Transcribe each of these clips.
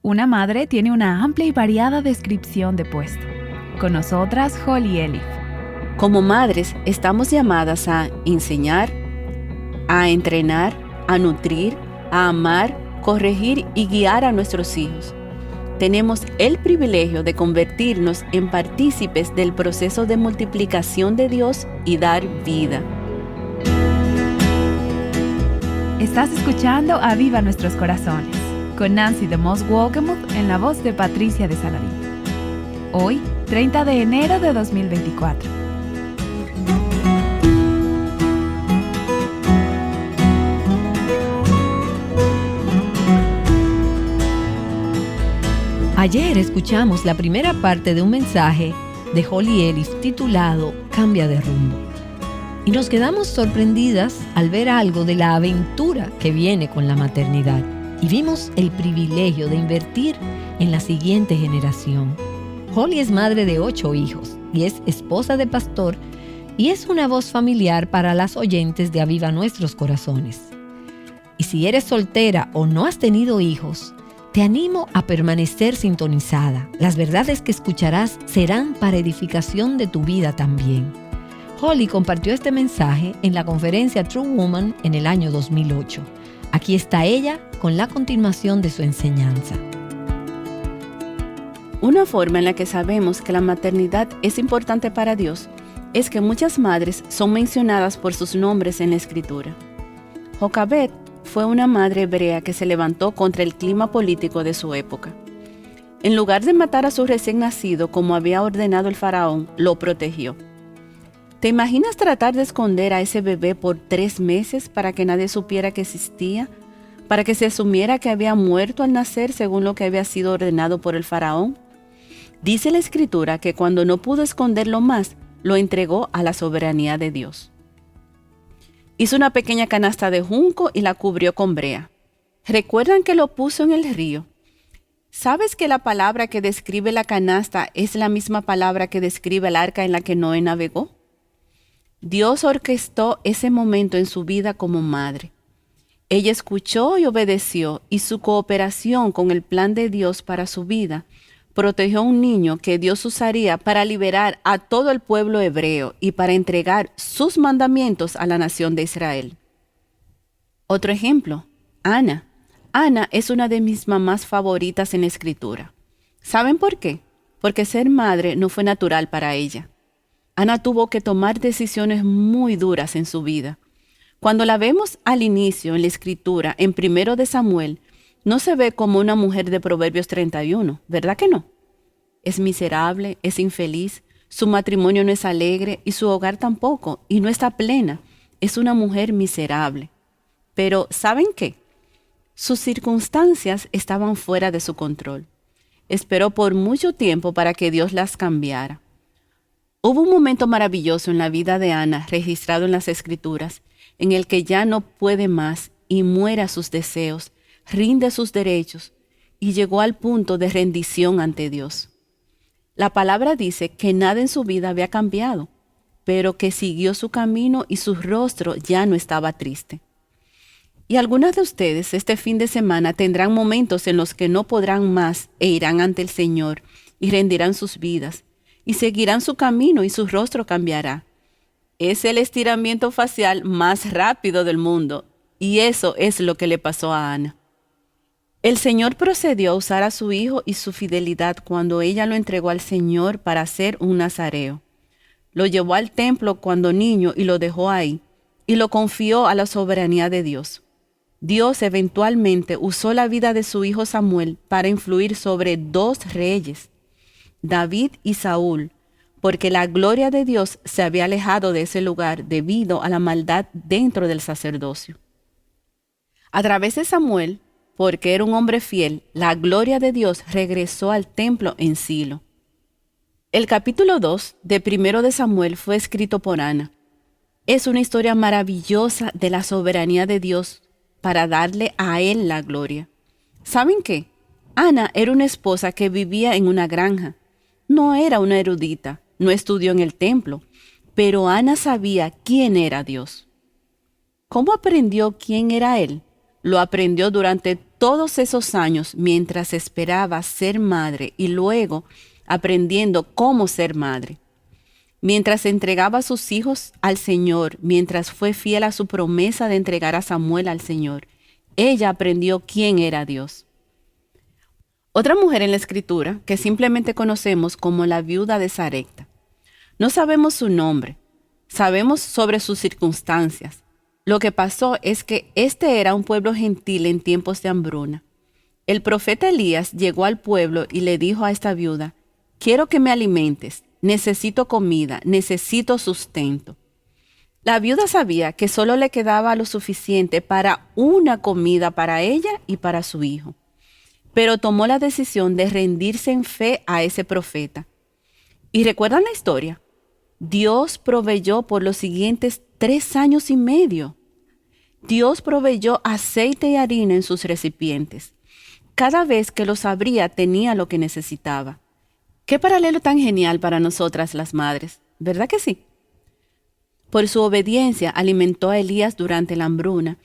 una madre tiene una amplia y variada descripción de puesto. Con nosotras, Holly Elif. Como madres, estamos llamadas a enseñar, a entrenar, a nutrir, a amar, corregir y guiar a nuestros hijos. Tenemos el privilegio de convertirnos en partícipes del proceso de multiplicación de Dios y dar vida. Estás escuchando Aviva Nuestros Corazones, con Nancy DeMoss Wolgemuth en la voz de Patricia de Saladín. Hoy, 30 de enero de 2024. Ayer escuchamos la primera parte de un mensaje de Holly Elif titulado Cambia de rumbo. Y nos quedamos sorprendidas al ver algo de la aventura que viene con la maternidad. Y vimos el privilegio de invertir en la siguiente generación. Holly es madre de 8 hijos y es esposa de pastor y es una voz familiar para las oyentes de Aviva Nuestros Corazones. Y si eres soltera o no has tenido hijos, te animo a permanecer sintonizada. Las verdades que escucharás serán para edificación de tu vida también. Holly compartió este mensaje en la conferencia True Woman en el año 2008. Aquí está ella con la continuación de su enseñanza. Una forma en la que sabemos que la maternidad es importante para Dios es que muchas madres son mencionadas por sus nombres en la Escritura. Jocabed fue una madre hebrea que se levantó contra el clima político de su época. En lugar de matar a su recién nacido como había ordenado el faraón, lo protegió. ¿Te imaginas tratar de esconder a ese bebé por 3 meses para que nadie supiera que existía? ¿Para que se asumiera que había muerto al nacer según lo que había sido ordenado por el faraón? Dice la Escritura que cuando no pudo esconderlo más, lo entregó a la soberanía de Dios. Hizo una pequeña canasta de junco y la cubrió con brea. ¿Recuerdan que lo puso en el río? ¿Sabes que la palabra que describe la canasta es la misma palabra que describe el arca en la que Noé navegó? Dios orquestó ese momento en su vida como madre. Ella escuchó y obedeció, y su cooperación con el plan de Dios para su vida protegió a un niño que Dios usaría para liberar a todo el pueblo hebreo y para entregar sus mandamientos a la nación de Israel. Otro ejemplo, Ana. Ana es una de mis mamás favoritas en la Escritura. ¿Saben por qué? Porque ser madre no fue natural para ella. Ana tuvo que tomar decisiones muy duras en su vida. Cuando la vemos al inicio en la Escritura, en 1 de Samuel, no se ve como una mujer de Proverbios 31, ¿verdad que no? Es miserable, es infeliz, su matrimonio no es alegre y su hogar tampoco, y no está plena. Es una mujer miserable. Pero, ¿saben qué? Sus circunstancias estaban fuera de su control. Esperó por mucho tiempo para que Dios las cambiara. Hubo un momento maravilloso en la vida de Ana, registrado en las Escrituras, en el que ya no puede más y muere a sus deseos, rinde sus derechos y llegó al punto de rendición ante Dios. La palabra dice que nada en su vida había cambiado, pero que siguió su camino y su rostro ya no estaba triste. Y algunas de ustedes este fin de semana tendrán momentos en los que no podrán más e irán ante el Señor y rendirán sus vidas y seguirán su camino y su rostro cambiará. Es el estiramiento facial más rápido del mundo y eso es lo que le pasó a Ana. El Señor procedió a usar a su hijo y su fidelidad cuando ella lo entregó al Señor para ser un nazareo. Lo llevó al templo cuando niño y lo dejó ahí, y lo confió a la soberanía de Dios. Dios eventualmente usó la vida de su hijo Samuel para influir sobre 2 reyes, David y Saúl, porque la gloria de Dios se había alejado de ese lugar debido a la maldad dentro del sacerdocio. A través de Samuel, porque era un hombre fiel, la gloria de Dios regresó al templo en Silo. El capítulo 2 de 1 de Samuel fue escrito por Ana. Es una historia maravillosa de la soberanía de Dios para darle a Él la gloria. ¿Saben qué? Ana era una esposa que vivía en una granja. No era una erudita, no estudió en el templo, pero Ana sabía quién era Dios. ¿Cómo aprendió quién era Él? Lo aprendió durante todos esos años mientras esperaba ser madre y luego aprendiendo cómo ser madre. Mientras entregaba a sus hijos al Señor, mientras fue fiel a su promesa de entregar a Samuel al Señor, ella aprendió quién era Dios. Otra mujer en la Escritura que simplemente conocemos como la viuda de Sarepta. No sabemos su nombre, sabemos sobre sus circunstancias. Lo que pasó es que este era un pueblo gentil en tiempos de hambruna. El profeta Elías llegó al pueblo y le dijo a esta viuda: quiero que me alimentes, necesito comida, necesito sustento. La viuda sabía que solo le quedaba lo suficiente para una comida para ella y para su hijo, pero tomó la decisión de rendirse en fe a ese profeta. ¿Y recuerdan la historia? Dios proveyó por los siguientes 3 años y medio. Dios proveyó aceite y harina en sus recipientes. Cada vez que los abría tenía lo que necesitaba. Qué paralelo tan genial para nosotras las madres, ¿verdad que sí? Por su obediencia alimentó a Elías durante la hambruna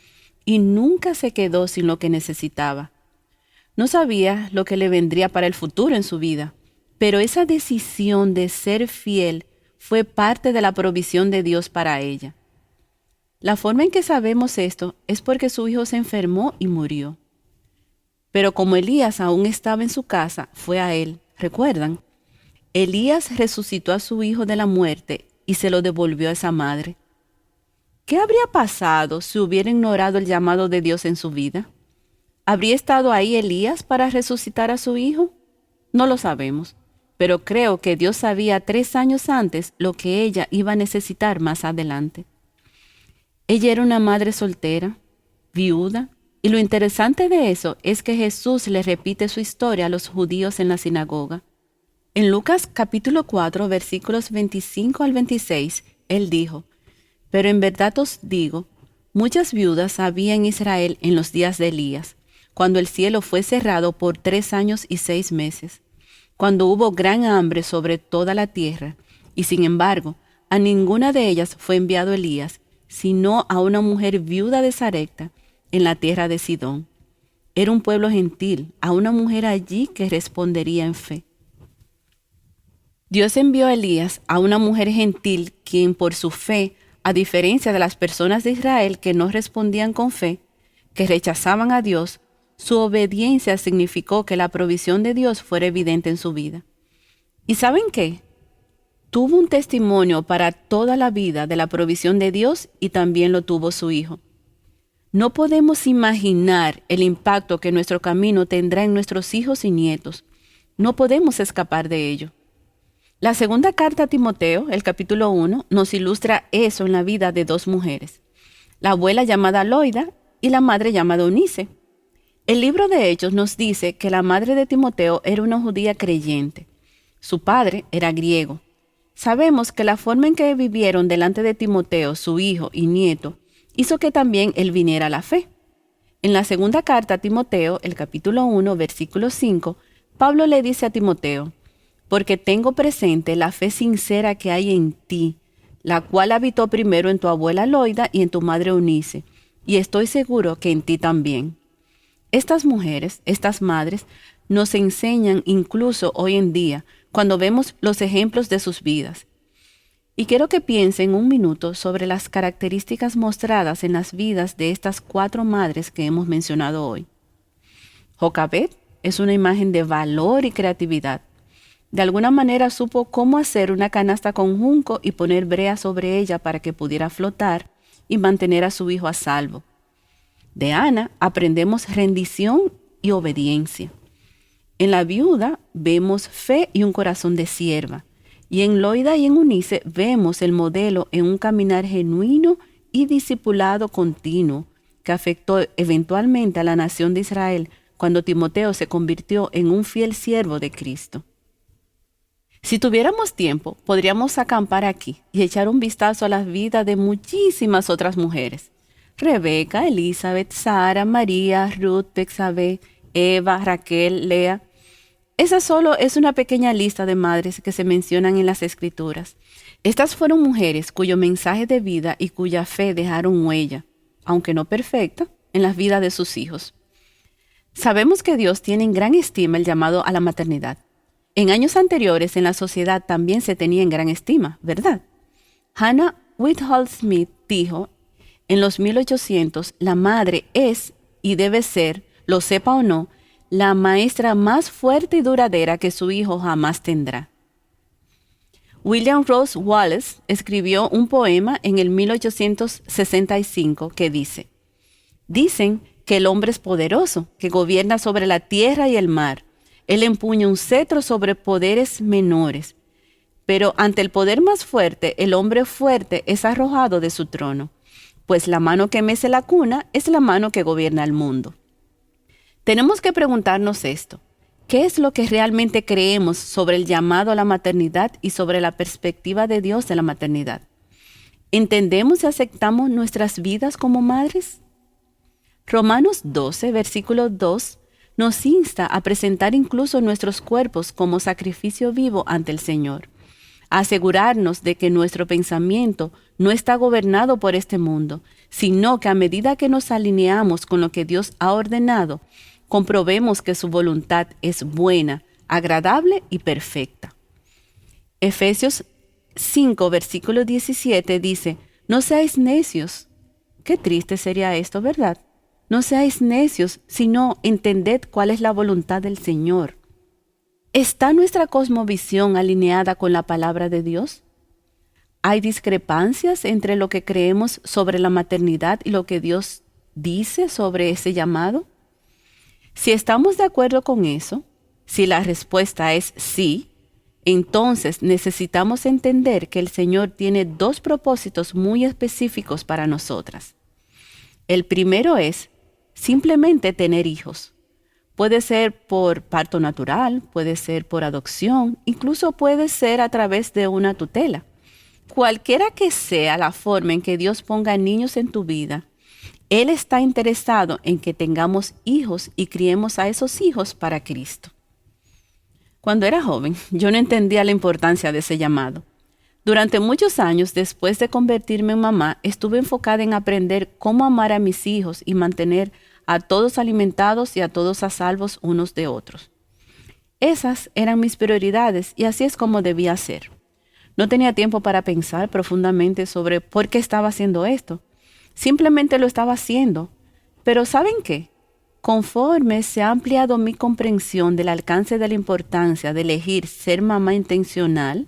y nunca se quedó sin lo que necesitaba. No sabía lo que le vendría para el futuro en su vida, pero esa decisión de ser fiel fue parte de la provisión de Dios para ella. La forma en que sabemos esto es porque su hijo se enfermó y murió. Pero como Elías aún estaba en su casa, fue a él. ¿Recuerdan? Elías resucitó a su hijo de la muerte y se lo devolvió a esa madre. ¿Qué habría pasado si hubiera ignorado el llamado de Dios en su vida? ¿Habría estado ahí Elías para resucitar a su hijo? No lo sabemos, pero creo que Dios sabía 3 años antes lo que ella iba a necesitar más adelante. Ella era una madre soltera, viuda, y lo interesante de eso es que Jesús le repite su historia a los judíos en la sinagoga. En Lucas capítulo 4, versículos 25 al 26, él dijo: pero en verdad os digo, muchas viudas había en Israel en los días de Elías, cuando el cielo fue cerrado por 3 años y 6 meses, cuando hubo gran hambre sobre toda la tierra, y sin embargo, a ninguna de ellas fue enviado Elías, sino a una mujer viuda de Sarepta, en la tierra de Sidón. Era un pueblo gentil, a una mujer allí que respondería en fe. Dios envió a Elías a una mujer gentil, quien por su fe, a diferencia de las personas de Israel que no respondían con fe, que rechazaban a Dios, su obediencia significó que la provisión de Dios fuera evidente en su vida. ¿Y saben qué? Tuvo un testimonio para toda la vida de la provisión de Dios y también lo tuvo su hijo. No podemos imaginar el impacto que nuestro camino tendrá en nuestros hijos y nietos. No podemos escapar de ello. La segunda carta a Timoteo, el capítulo 1, nos ilustra eso en la vida de 2 mujeres, la abuela llamada Loida y la madre llamada Eunice. El libro de Hechos nos dice que la madre de Timoteo era una judía creyente. Su padre era griego. Sabemos que la forma en que vivieron delante de Timoteo, su hijo y nieto, hizo que también él viniera a la fe. En la segunda carta a Timoteo, el capítulo 1, versículo 5, Pablo le dice a Timoteo: porque tengo presente la fe sincera que hay en ti, la cual habitó primero en tu abuela Loida y en tu madre Eunice, y estoy seguro que en ti también. Estas mujeres, estas madres, nos enseñan incluso hoy en día, cuando vemos los ejemplos de sus vidas. Y quiero que piensen un minuto sobre las características mostradas en las vidas de estas 4 madres que hemos mencionado hoy. Jocabed es una imagen de valor y creatividad. De alguna manera supo cómo hacer una canasta con junco y poner brea sobre ella para que pudiera flotar y mantener a su hijo a salvo. De Ana aprendemos rendición y obediencia. En la viuda vemos fe y un corazón de sierva. Y en Loida y en Eunice vemos el modelo en un caminar genuino y discipulado continuo que afectó eventualmente a la nación de Israel cuando Timoteo se convirtió en un fiel siervo de Cristo. Si tuviéramos tiempo, podríamos acampar aquí y echar un vistazo a las vidas de muchísimas otras mujeres. Rebeca, Elizabeth, Sara, María, Ruth, Betsabé, Eva, Raquel, Lea. Esa solo es una pequeña lista de madres que se mencionan en las Escrituras. Estas fueron mujeres cuyo mensaje de vida y cuya fe dejaron huella, aunque no perfecta, en las vidas de sus hijos. Sabemos que Dios tiene en gran estima el llamado a la maternidad. En años anteriores en la sociedad también se tenía en gran estima, ¿verdad? Hannah Whitall Smith dijo, en los 1800, la madre es y debe ser, lo sepa o no, la maestra más fuerte y duradera que su hijo jamás tendrá. William Rose Wallace escribió un poema en el 1865 que dice: dicen que el hombre es poderoso, que gobierna sobre la tierra y el mar. Él empuña un cetro sobre poderes menores. Pero ante el poder más fuerte, el hombre fuerte es arrojado de su trono, pues la mano que mece la cuna es la mano que gobierna el mundo. Tenemos que preguntarnos esto: ¿qué es lo que realmente creemos sobre el llamado a la maternidad y sobre la perspectiva de Dios de la maternidad? ¿Entendemos y aceptamos nuestras vidas como madres? Romanos 12, versículo 2, nos insta a presentar incluso nuestros cuerpos como sacrificio vivo ante el Señor, a asegurarnos de que nuestro pensamiento no está gobernado por este mundo, sino que a medida que nos alineamos con lo que Dios ha ordenado, comprobemos que su voluntad es buena, agradable y perfecta. Efesios 5, versículo 17 dice: no seáis necios. Qué triste sería esto, ¿verdad? No seáis necios, sino entended cuál es la voluntad del Señor. ¿Está nuestra cosmovisión alineada con la palabra de Dios? ¿Hay discrepancias entre lo que creemos sobre la maternidad y lo que Dios dice sobre ese llamado? Si estamos de acuerdo con eso, si la respuesta es sí, entonces necesitamos entender que el Señor tiene dos propósitos muy específicos para nosotras. El primero es simplemente tener hijos. Puede ser por parto natural, puede ser por adopción, incluso puede ser a través de una tutela. Cualquiera que sea la forma en que Dios ponga niños en tu vida, Él está interesado en que tengamos hijos y criemos a esos hijos para Cristo. Cuando era joven, yo no entendía la importancia de ese llamado. Durante muchos años, después de convertirme en mamá, estuve enfocada en aprender cómo amar a mis hijos y mantener a todos alimentados y a todos a salvos unos de otros. Esas eran mis prioridades y así es como debía ser. No tenía tiempo para pensar profundamente sobre por qué estaba haciendo esto. Simplemente lo estaba haciendo. Pero ¿saben qué? Conforme se ha ampliado mi comprensión del alcance de la importancia de elegir ser mamá intencional,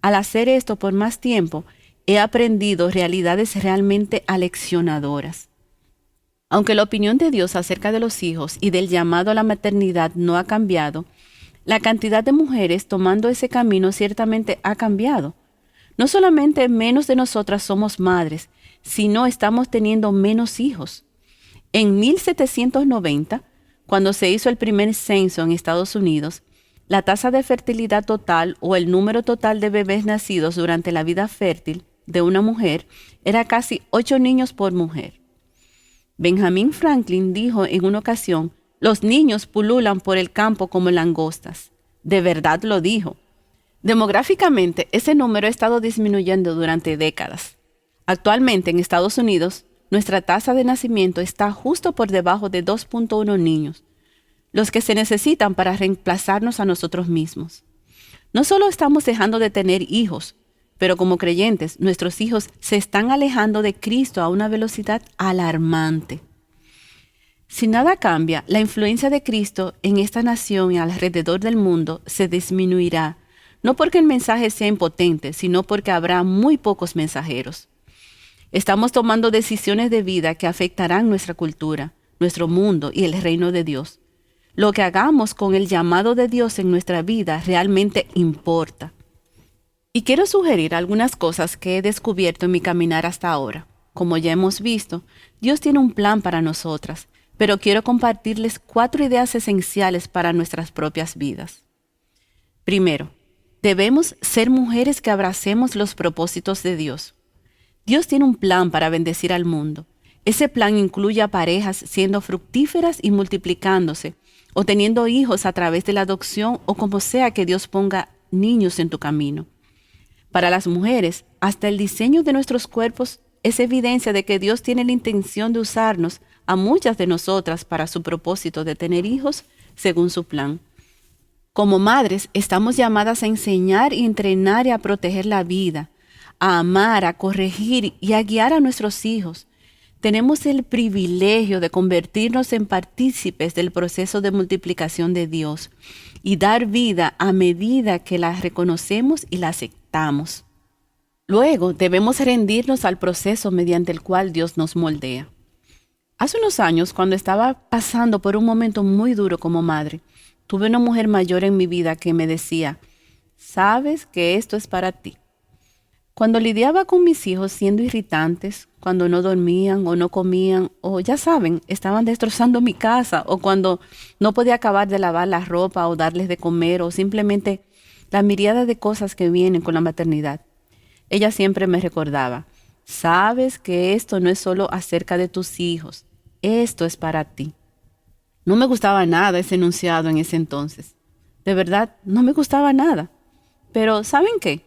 al hacer esto por más tiempo, he aprendido realidades realmente aleccionadoras. Aunque la opinión de Dios acerca de los hijos y del llamado a la maternidad no ha cambiado, la cantidad de mujeres tomando ese camino ciertamente ha cambiado. No solamente menos de nosotras somos madres, sino estamos teniendo menos hijos. En 1790, cuando se hizo el primer censo en Estados Unidos, la tasa de fertilidad total o el número total de bebés nacidos durante la vida fértil de una mujer era casi 8 niños por mujer. Benjamin Franklin dijo en una ocasión: los niños pululan por el campo como langostas. De verdad lo dijo. Demográficamente, ese número ha estado disminuyendo durante décadas. Actualmente en Estados Unidos, nuestra tasa de nacimiento está justo por debajo de 2.1 niños, los que se necesitan para reemplazarnos a nosotros mismos. No solo estamos dejando de tener hijos, pero como creyentes, nuestros hijos se están alejando de Cristo a una velocidad alarmante. Si nada cambia, la influencia de Cristo en esta nación y alrededor del mundo se disminuirá, no porque el mensaje sea impotente, sino porque habrá muy pocos mensajeros. Estamos tomando decisiones de vida que afectarán nuestra cultura, nuestro mundo y el reino de Dios. Lo que hagamos con el llamado de Dios en nuestra vida realmente importa. Y quiero sugerir algunas cosas que he descubierto en mi caminar hasta ahora. Como ya hemos visto, Dios tiene un plan para nosotras, pero quiero compartirles 4 ideas esenciales para nuestras propias vidas. Primero, debemos ser mujeres que abracemos los propósitos de Dios. Dios tiene un plan para bendecir al mundo. Ese plan incluye a parejas siendo fructíferas y multiplicándose, o teniendo hijos a través de la adopción o como sea que Dios ponga niños en tu camino. Para las mujeres, hasta el diseño de nuestros cuerpos es evidencia de que Dios tiene la intención de usarnos a muchas de nosotras para su propósito de tener hijos según su plan. Como madres, estamos llamadas a enseñar y entrenar y a proteger la vida, a amar, a corregir y a guiar a nuestros hijos. Tenemos el privilegio de convertirnos en partícipes del proceso de multiplicación de Dios y dar vida a medida que la reconocemos y la aceptamos. Luego debemos rendirnos al proceso mediante el cual Dios nos moldea. Hace unos años, cuando estaba pasando por un momento muy duro como madre, tuve una mujer mayor en mi vida que me decía, «Sabes que esto es para ti». Cuando lidiaba con mis hijos siendo irritantes, cuando no dormían o no comían, o ya saben, estaban destrozando mi casa, o cuando no podía acabar de lavar la ropa o darles de comer, o simplemente la miríada de cosas que vienen con la maternidad, ella siempre me recordaba, sabes que esto no es solo acerca de tus hijos, esto es para ti. No me gustaba nada ese enunciado en ese entonces. De verdad, no me gustaba nada. Pero ¿saben qué?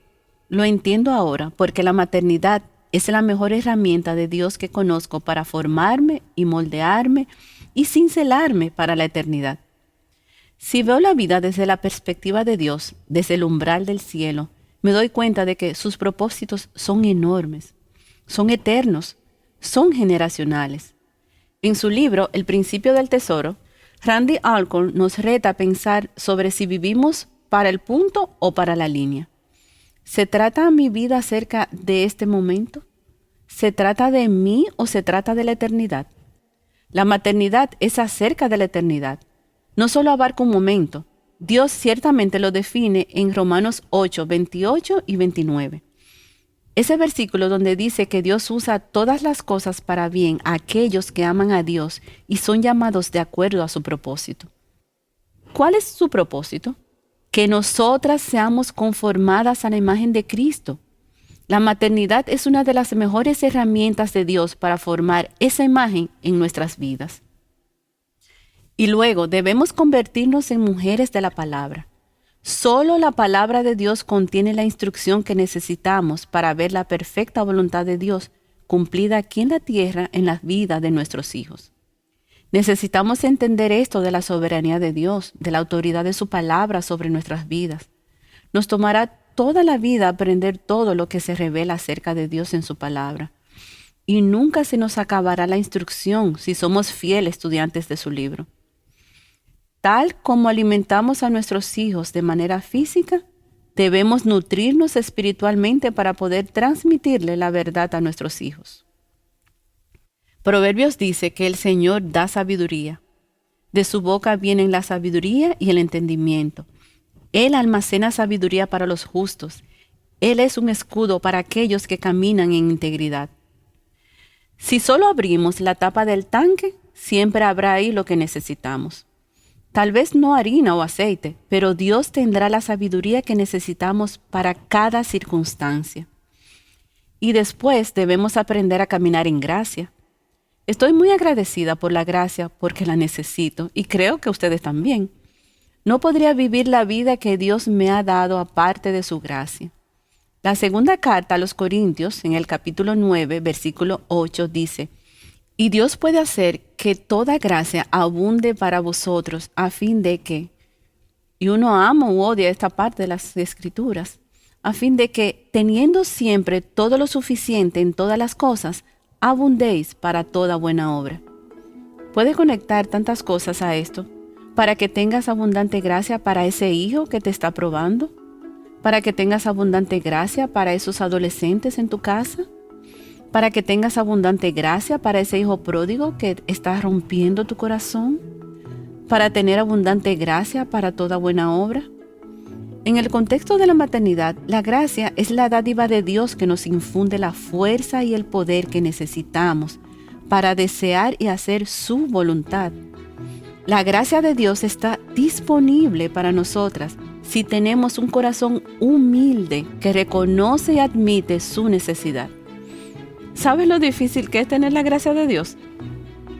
Lo entiendo ahora porque la maternidad es la mejor herramienta de Dios que conozco para formarme y moldearme y cincelarme para la eternidad. Si veo la vida desde la perspectiva de Dios, desde el umbral del cielo, me doy cuenta de que sus propósitos son enormes, son eternos, son generacionales. En su libro El principio del tesoro, Randy Alcorn nos reta a pensar sobre si vivimos para el punto o para la línea. ¿Se trata mi vida acerca de este momento? ¿Se trata de mí o se trata de la eternidad? La maternidad es acerca de la eternidad. No solo abarca un momento. Dios ciertamente lo define en Romanos 8, 28 y 29. Ese versículo donde dice que Dios usa todas las cosas para bien a aquellos que aman a Dios y son llamados de acuerdo a su propósito. ¿Cuál es su propósito? Que nosotras seamos conformadas a la imagen de Cristo. La maternidad es una de las mejores herramientas de Dios para formar esa imagen en nuestras vidas. Y luego debemos convertirnos en mujeres de la palabra. Solo la palabra de Dios contiene la instrucción que necesitamos para ver la perfecta voluntad de Dios cumplida aquí en la tierra en la vida de nuestros hijos. Necesitamos entender esto de la soberanía de Dios, de la autoridad de su palabra sobre nuestras vidas. Nos tomará toda la vida aprender todo lo que se revela acerca de Dios en su palabra. Y nunca se nos acabará la instrucción si somos fieles estudiantes de su libro. Tal como alimentamos a nuestros hijos de manera física, debemos nutrirnos espiritualmente para poder transmitirle la verdad a nuestros hijos. Proverbios dice que el Señor da sabiduría. De su boca vienen la sabiduría y el entendimiento. Él almacena sabiduría para los justos. Él es un escudo para aquellos que caminan en integridad. Si solo abrimos la tapa del tanque, siempre habrá ahí lo que necesitamos. Tal vez no harina o aceite, pero Dios tendrá la sabiduría que necesitamos para cada circunstancia. Y después debemos aprender a caminar en gracia. Estoy muy agradecida por la gracia porque la necesito y creo que ustedes también. No podría vivir la vida que Dios me ha dado aparte de su gracia. La segunda carta a los Corintios, en el capítulo 9, versículo 8, dice, «Y Dios puede hacer que toda gracia abunde para vosotros a fin de que», y uno ama u odia esta parte de las Escrituras, «a fin de que, teniendo siempre todo lo suficiente en todas las cosas, abundéis para toda buena obra». ¿Puedes conectar tantas cosas a esto? Para que tengas abundante gracia para ese hijo que te está probando, para que tengas abundante gracia para esos adolescentes en tu casa, para que tengas abundante gracia para ese hijo pródigo que está rompiendo tu corazón, para tener abundante gracia para toda buena obra. En el contexto de la maternidad, la gracia es la dádiva de Dios que nos infunde la fuerza y el poder que necesitamos para desear y hacer su voluntad. La gracia de Dios está disponible para nosotras si tenemos un corazón humilde que reconoce y admite su necesidad. ¿Sabes lo difícil que es tener la gracia de Dios?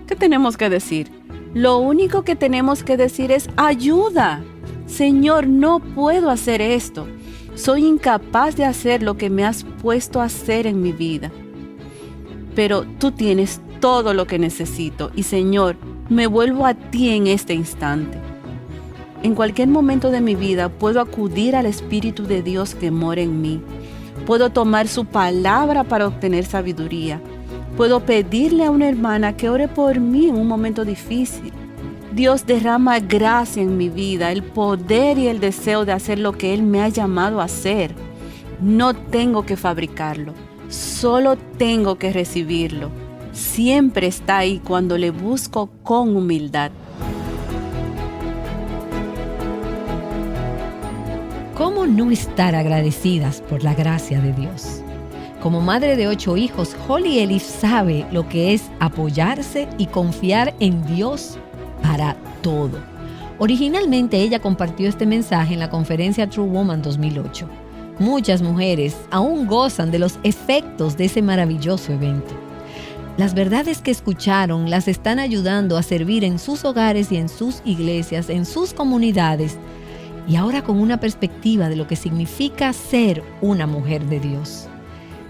¿Qué tenemos que decir? Lo único que tenemos que decir es ayuda. Señor, no puedo hacer esto. Soy incapaz de hacer lo que me has puesto a hacer en mi vida. Pero tú tienes todo lo que necesito y Señor, me vuelvo a ti en este instante. En cualquier momento de mi vida puedo acudir al Espíritu de Dios que mora en mí. Puedo tomar su palabra para obtener sabiduría. Puedo pedirle a una hermana que ore por mí en un momento difícil. Dios derrama gracia en mi vida, el poder y el deseo de hacer lo que Él me ha llamado a hacer. No tengo que fabricarlo, solo tengo que recibirlo. Siempre está ahí cuando le busco con humildad. ¿Cómo no estar agradecidas por la gracia de Dios? Como madre de 8 hijos, Holly Elif sabe lo que es apoyarse y confiar en Dios para todo. Originalmente ella compartió este mensaje en la conferencia True Woman 2008. Muchas mujeres aún gozan de los efectos de ese maravilloso evento. Las verdades que escucharon las están ayudando a servir en sus hogares y en sus iglesias, en sus comunidades, y ahora con una perspectiva de lo que significa ser una mujer de Dios.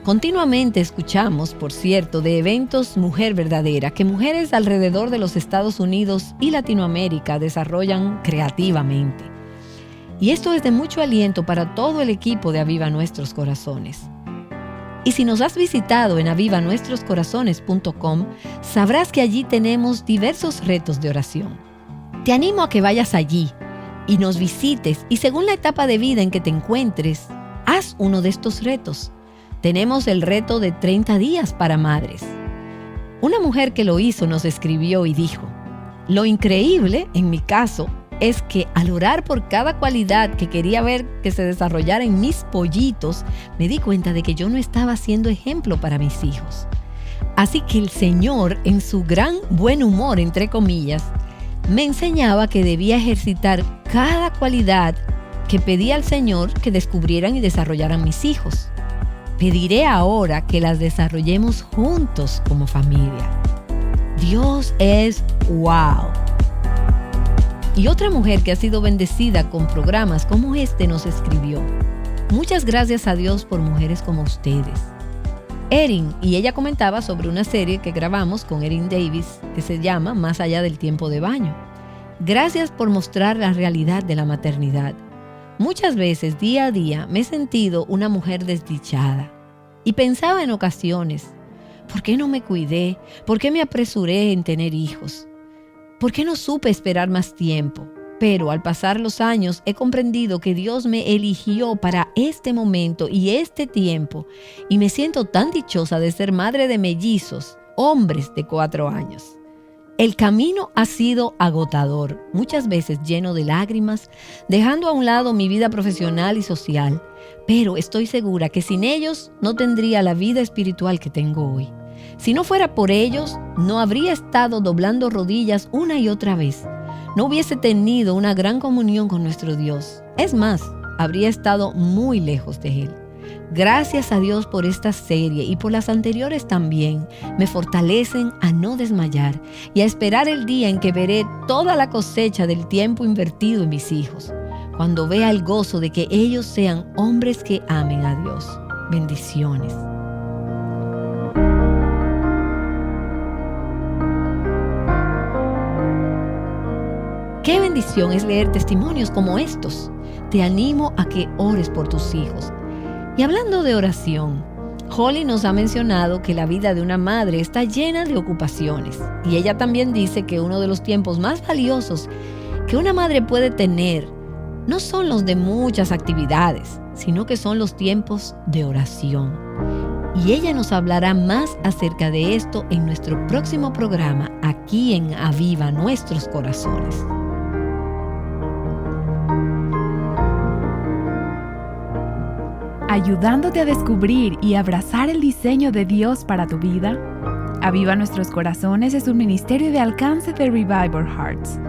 Continuamente escuchamos, por cierto, de eventos Mujer Verdadera que mujeres alrededor de los Estados Unidos y Latinoamérica desarrollan creativamente. Y esto es de mucho aliento para todo el equipo de Aviva Nuestros Corazones. Y si nos has visitado en avivanuestroscorazones.com, sabrás que allí tenemos diversos retos de oración. Te animo a que vayas allí y nos visites y según la etapa de vida en que te encuentres, haz uno de estos retos. Tenemos el reto de 30 días para madres. Una mujer que lo hizo nos escribió y dijo: lo increíble, en mi caso, es que al orar por cada cualidad que quería ver que se desarrollara en mis pollitos, me di cuenta de que yo no estaba siendo ejemplo para mis hijos. Así que el Señor, en su gran buen humor, entre comillas, me enseñaba que debía ejercitar cada cualidad que pedía al Señor que descubrieran y desarrollaran mis hijos. Pediré ahora que las desarrollemos juntos como familia. Dios es wow. Y otra mujer que ha sido bendecida con programas como este nos escribió: muchas gracias a Dios por mujeres como ustedes. Erin, y ella comentaba sobre una serie que grabamos con Erin Davis que se llama Más allá del tiempo de baño. Gracias por mostrar la realidad de la maternidad. Muchas veces, día a día, me he sentido una mujer desdichada y pensaba en ocasiones: ¿por qué no me cuidé? ¿Por qué me apresuré en tener hijos? ¿Por qué no supe esperar más tiempo? Pero al pasar los años he comprendido que Dios me eligió para este momento y este tiempo y me siento tan dichosa de ser madre de mellizos, hombres de 4 años. El camino ha sido agotador, muchas veces lleno de lágrimas, dejando a un lado mi vida profesional y social, pero estoy segura que sin ellos no tendría la vida espiritual que tengo hoy. Si no fuera por ellos, no habría estado doblando rodillas una y otra vez. No hubiese tenido una gran comunión con nuestro Dios. Es más, habría estado muy lejos de Él. Gracias a Dios por esta serie y por las anteriores también. Me fortalecen a no desmayar y a esperar el día en que veré toda la cosecha del tiempo invertido en mis hijos. Cuando vea el gozo de que ellos sean hombres que amen a Dios. Bendiciones. Qué bendición es leer testimonios como estos. Te animo a que ores por tus hijos. Y hablando de oración, Holly nos ha mencionado que la vida de una madre está llena de ocupaciones. Y ella también dice que uno de los tiempos más valiosos que una madre puede tener no son los de muchas actividades, sino que son los tiempos de oración. Y ella nos hablará más acerca de esto en nuestro próximo programa, aquí en Aviva Nuestros Corazones. Ayudándote a descubrir y abrazar el diseño de Dios para tu vida, Aviva Nuestros Corazones es un ministerio de alcance de Revival Hearts.